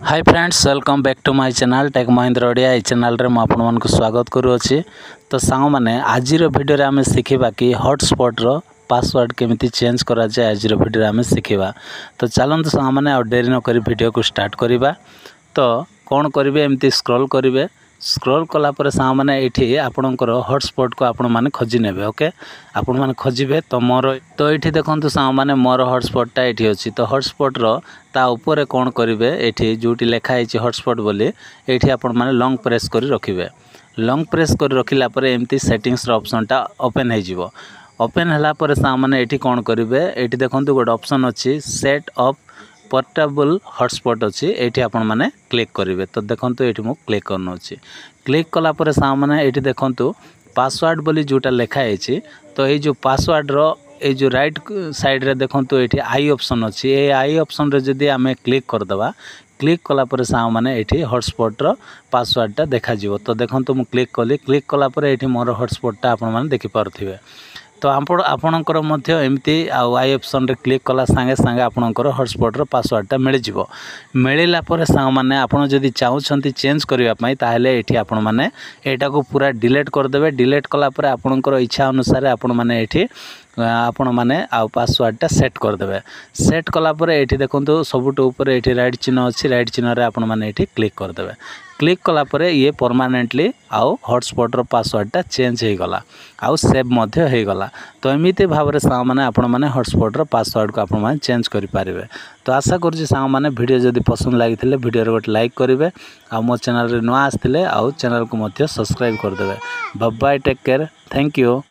Hi friends, welcome back to my channel tech Mahindra Odia. ये channel रे मैं आपण मानक स्वागत करूँगी। तो सांग मैंने आज वीडियो आम शिखा कि हॉटस्पॉट रो पासवर्ड केमिति चेंज करा जाए। आज वीडियो आम शिखा। तो चलते सांग मैंने आ डेरी नक वीडियो को स्टार्ट करवा। तो कौन करेंगे, एमती स्क्रॉल करेंगे। स्क्रॉल कलापर सांग मैंने ये आपणकर हॉटस्पॉट को आपण मैंने खोजी ने। ओके, आपण मैंने खोजे। तो मोर तो ये देखो सांग मैंने मोर हॉटस्पॉटा ये अच्छी। तो हॉटस्पॉट ता ऊपर कौन करेंगे, ये जो लिखाई हॉटस्पॉट बोली ये आपण मैंने लॉन्ग प्रेस कर रखिए। लॉन्ग प्रेस कर रखिला पर एमती सेटिंग्स ऑप्शनटा ओपन हो। ओपन है सांग मैंने ये कौन करेंगे, ये देखो गोटे ऑप्शन अच्छी सेट अप पोर्टेबल हॉटस्पॉट अच्छी। ये आपण मैंने क्लिक करेंगे। तो देखो ये मुझे क्लिक करना। क्लिक कलापर सांग मैंने ये देखो पासवर्ड बोली जोटा लिखाई। तो ये जो पासवर्ड रो ये जो राइट साइड रे देखो ये आई ऑप्शन अच्छी। ये आई ऑप्शन रे जदि आम क्लिक करदे, क्लिक कलापर सांग मैंने ये हॉटस्पॉट रो पासवर्डटा देखा। तो देखो मुझे क्लिक कली। क्लिक कलापर ये मोर हॉटस्पॉटटा आपण मैंने देखिपे। तो आपणकर एमती आई ऑप्शन रे क्लिक कला सांगे सांगे आपणकर हॉटस्पॉट रो पासवर्डटा मिलला पर सांग मैंने आपन जदि चाहते चेंज करने ताहले ये आपण मैंने एटा को पूरा डिलीट करदे। डिलीट कलापर आपणकर इच्छा अनुसार आपण मैंने ये आपण मैंने पासवर्डटा सेट करदे। सेट कलापर ये देखो सबुठ ऊपर ये राइट चिन्ह अच्छी। राइट चिन्ह आपण मैंने ये क्लिक करदे। क्लिक कलापर ये परमानेंटली आउ हॉटस्पॉट रो पासवर्डटा चेंज हो गला, आउ सेव मध्य हो गला। तो एमती भाव में सांग मैंने आपण मैंने हॉटस्पॉट रो पासवर्ड को आपण मैंने चेंज करेंगे। तो आशा करुँच सांग मैंने वीडियो जदि पसंद लगी वीडियो गोटे लाइक करेंगे। आ मो चैनल रे नुआ आसते आउ चैनल को सब्सक्राइब करदे। Bye bye, take care, thank you.